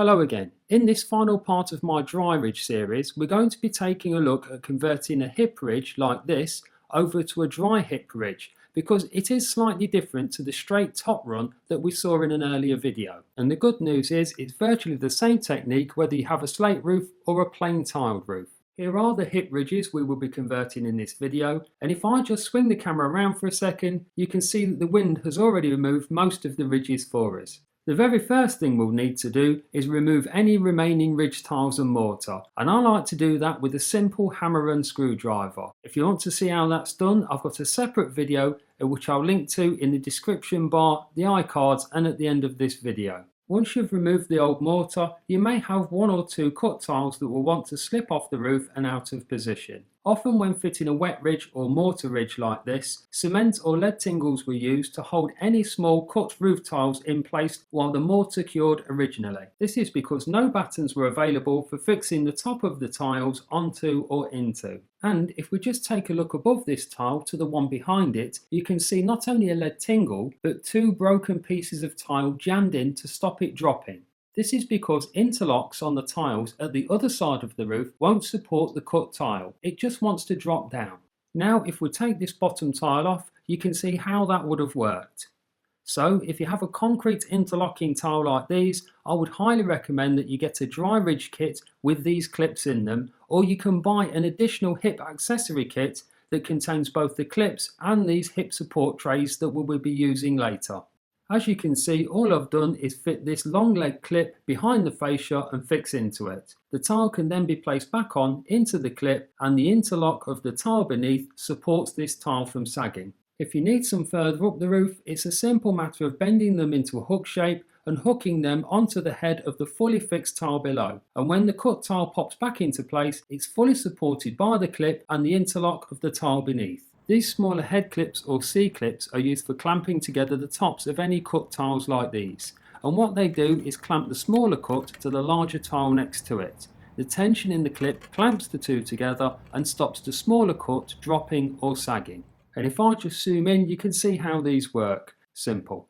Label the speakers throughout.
Speaker 1: Hello again. In this final part of my dry ridge series, we're going to be taking a look at converting a hip ridge like this over to a dry hip ridge because it is slightly different to the straight top run that we saw in an earlier video. And the good news is it's virtually the same technique whether you have a slate roof or a plain tiled roof. Here are the hip ridges we will be converting in this video, and if I just swing the camera around for a second, you can see that the wind has already removed most of the ridges for us. The very first thing we'll need to do is remove any remaining ridge tiles and mortar, and I like to do that with a simple hammer and screwdriver. If you want to see how that's done, I've got a separate video which I'll link to in the description bar, the iCards, and at the end of this video. Once you've removed the old mortar, you may have one or two cut tiles that will want to slip off the roof and out of position. Often when fitting a wet ridge or mortar ridge like this, cement or lead tingles were used to hold any small cut roof tiles in place while the mortar cured originally. This is because no battens were available for fixing the top of the tiles onto or into. And if we just take a look above this tile to the one behind it, you can see not only a lead tingle, but two broken pieces of tile jammed in to stop it dropping. This is because interlocks on the tiles at the other side of the roof won't support the cut tile. It just wants to drop down. Now if we take this bottom tile off, you can see how that would have worked. So if you have a concrete interlocking tile like these, I would highly recommend that you get a dry ridge kit with these clips in them, or you can buy an additional hip accessory kit that contains both the clips and these hip support trays that we will be using later. As you can see, all I've done is fit this long leg clip behind the fascia and fix into it. The tile can then be placed back on into the clip, and the interlock of the tile beneath supports this tile from sagging. If you need some further up the roof, it's a simple matter of bending them into a hook shape and hooking them onto the head of the fully fixed tile below. And when the cut tile pops back into place, it's fully supported by the clip and the interlock of the tile beneath. These smaller head clips or C-clips are used for clamping together the tops of any cut tiles like these. And what they do is clamp the smaller cut to the larger tile next to it. The tension in the clip clamps the two together and stops the smaller cut dropping or sagging. And if I just zoom in, you can see how these work. Simple.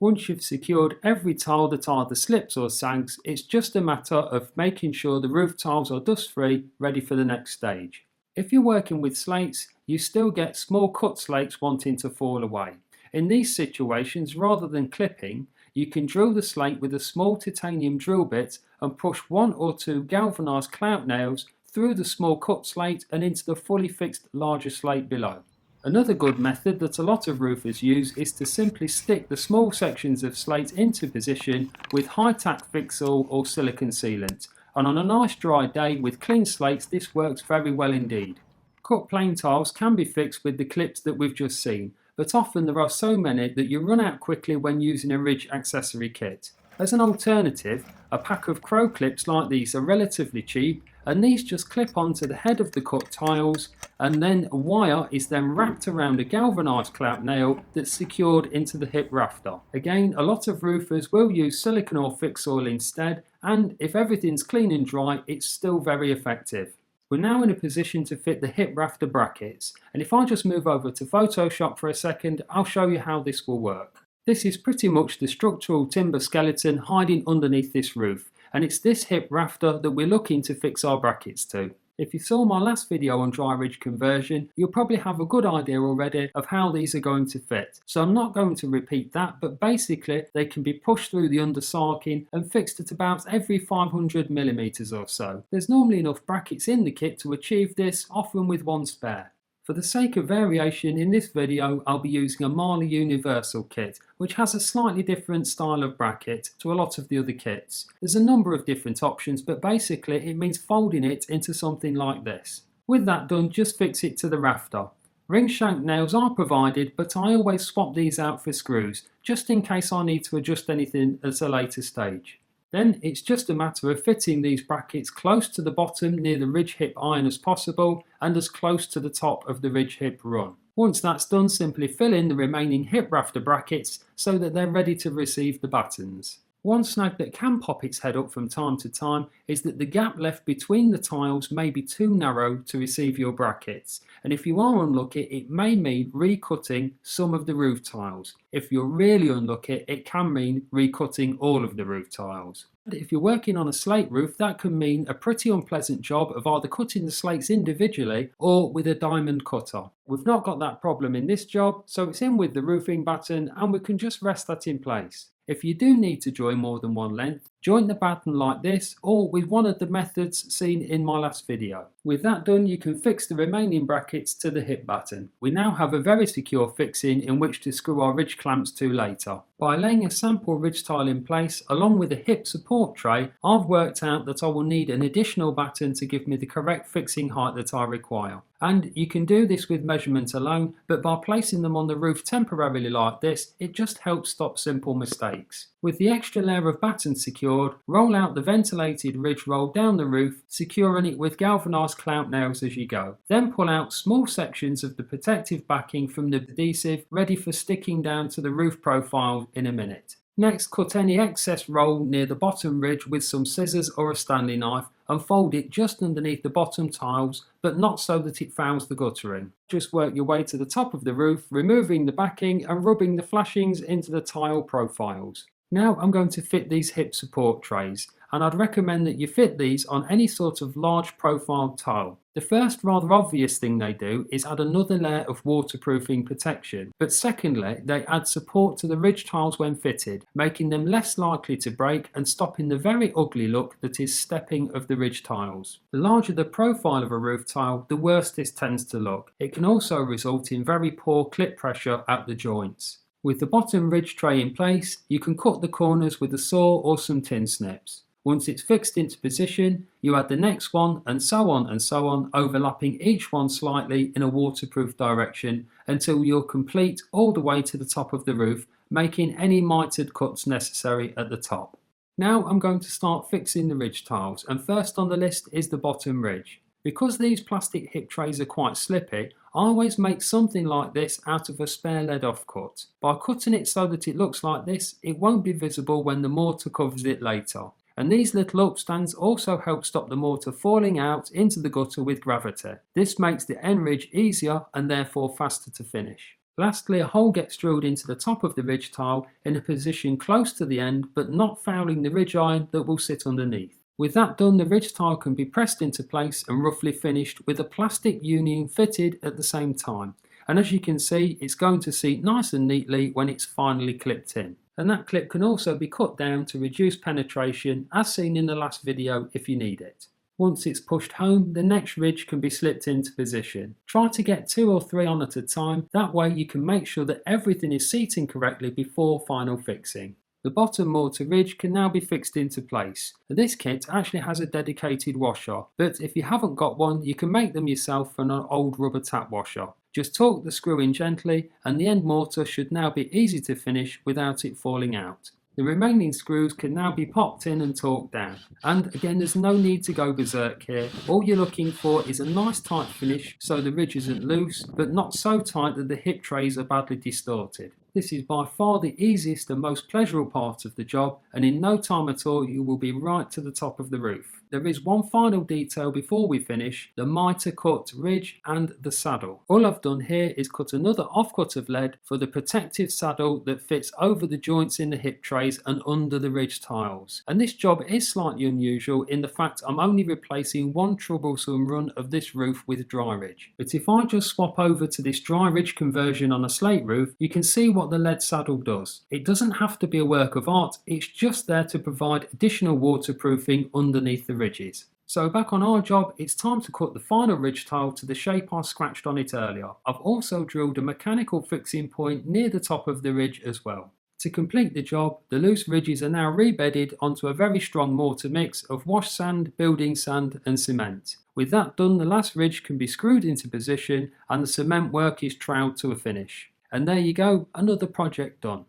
Speaker 1: Once you've secured every tile that either slips or sags, it's just a matter of making sure the roof tiles are dust free, ready for the next stage. If you're working with slates, you still get small cut slates wanting to fall away. In these situations, rather than clipping, you can drill the slate with a small titanium drill bit and push one or two galvanised clout nails through the small cut slate and into the fully fixed larger slate below. Another good method that a lot of roofers use is to simply stick the small sections of slate into position with high-tack fixal or silicone sealant. And on a nice dry day with clean slates, this works very well indeed. Cut plain tiles can be fixed with the clips that we've just seen, but often there are so many that you run out quickly when using a ridge accessory kit. As an alternative, a pack of crow clips like these are relatively cheap, and these just clip onto the head of the cut tiles, and then a wire is then wrapped around a galvanised clout nail that's secured into the hip rafter. Again, a lot of roofers will use silicone or fix oil instead, and if everything's clean and dry, it's still very effective. We're now in a position to fit the hip rafter brackets, and if I just move over to Photoshop for a second, I'll show you how this will work. This is pretty much the structural timber skeleton hiding underneath this roof, and it's this hip rafter that we're looking to fix our brackets to. If you saw my last video on dry ridge conversion, you'll probably have a good idea already of how these are going to fit. So I'm not going to repeat that, but basically they can be pushed through the undersarking and fixed at about every 500mm or so. There's normally enough brackets in the kit to achieve this, often with one spare. For the sake of variation, in this video I'll be using a Marley Universal kit, which has a slightly different style of bracket to a lot of the other kits. There's a number of different options, but basically it means folding it into something like this. With that done, just fix it to the rafter. Ring shank nails are provided, but I always swap these out for screws, just in case I need to adjust anything at a later stage. Then it's just a matter of fitting these brackets close to the bottom near the ridge hip iron as possible and as close to the top of the ridge hip run. Once that's done, simply fill in the remaining hip rafter brackets so that they're ready to receive the battens. One snag that can pop its head up from time to time is that the gap left between the tiles may be too narrow to receive your brackets, and if you are unlucky it may mean recutting some of the roof tiles. If you're really unlucky it can mean recutting all of the roof tiles. If you're working on a slate roof, that can mean a pretty unpleasant job of either cutting the slates individually or with a diamond cutter. We've not got that problem in this job, so it's in with the roofing batten and we can just rest that in place. If you do need to join more than one length, join the batten like this or with one of the methods seen in my last video. With that done, you can fix the remaining brackets to the hip batten. We now have a very secure fixing in which to screw our ridge clamps to later. By laying a sample ridge tile in place along with a hip support tray, I've worked out that I will need an additional batten to give me the correct fixing height that I require. And you can do this with measurement alone, but by placing them on the roof temporarily like this, it just helps stop simple mistakes. With the extra layer of batten secured, roll out the ventilated ridge roll down the roof, securing it with galvanised clout nails as you go. Then pull out small sections of the protective backing from the adhesive, ready for sticking down to the roof profile in a minute. Next, cut any excess roll near the bottom ridge with some scissors or a Stanley knife and fold it just underneath the bottom tiles, but not so that it fouls the guttering. Just work your way to the top of the roof, removing the backing and rubbing the flashings into the tile profiles. Now I'm going to fit these hip support trays, and I'd recommend that you fit these on any sort of large profile tile. The first rather obvious thing they do is add another layer of waterproofing protection, but secondly they add support to the ridge tiles when fitted, making them less likely to break and stopping the very ugly look that is stepping of the ridge tiles. The larger the profile of a roof tile, the worse this tends to look. It can also result in very poor clip pressure at the joints. With the bottom ridge tray in place, you can cut the corners with a saw or some tin snips. Once it's fixed into position, you add the next one and so on, overlapping each one slightly in a waterproof direction until you're complete all the way to the top of the roof, making any mitered cuts necessary at the top. Now I'm going to start fixing the ridge tiles, and first on the list is the bottom ridge. Because these plastic hip trays are quite slippy, I always make something like this out of a spare lead offcut. By cutting it so that it looks like this, it won't be visible when the mortar covers it later. And these little upstands also help stop the mortar falling out into the gutter with gravity. This makes the end ridge easier and therefore faster to finish. Lastly, a hole gets drilled into the top of the ridge tile in a position close to the end but not fouling the ridge iron that will sit underneath. With that done, the ridge tile can be pressed into place and roughly finished with a plastic union fitted at the same time. And as you can see, it's going to seat nice and neatly when it's finally clipped in. And that clip can also be cut down to reduce penetration as seen in the last video if you need it. Once it's pushed home, the next ridge can be slipped into position. Try to get 2 or 3 on at a time, that way you can make sure that everything is seating correctly before final fixing. The bottom mortar ridge can now be fixed into place. This kit actually has a dedicated washer, but if you haven't got one, you can make them yourself from an old rubber tap washer. Just torque the screw in gently and the end mortar should now be easy to finish without it falling out. The remaining screws can now be popped in and torqued down. And again, there's no need to go berserk here. All you're looking for is a nice tight finish so the ridge isn't loose, but not so tight that the hip trays are badly distorted. This is by far the easiest and most pleasurable part of the job, and in no time at all you will be right to the top of the roof. There is one final detail before we finish, the mitre cut ridge and the saddle. All I've done here is cut another offcut of lead for the protective saddle that fits over the joints in the hip trays and under the ridge tiles. And this job is slightly unusual in the fact I'm only replacing one troublesome run of this roof with dry ridge. But if I just swap over to this dry ridge conversion on a slate roof, you can see what the lead saddle does. It doesn't have to be a work of art, it's just there to provide additional waterproofing underneath the ridges. So back on our job, it's time to cut the final ridge tile to the shape I scratched on it earlier. I've also drilled a mechanical fixing point near the top of the ridge as well. To complete the job, the loose ridges are now rebedded onto a very strong mortar mix of wash sand, building sand and cement. With that done, the last ridge can be screwed into position and the cement work is troweled to a finish. And there you go, another project done.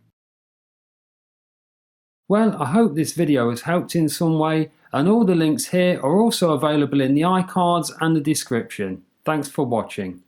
Speaker 1: Well, I hope this video has helped in some way, and all the links here are also available in the iCards and the description. Thanks for watching.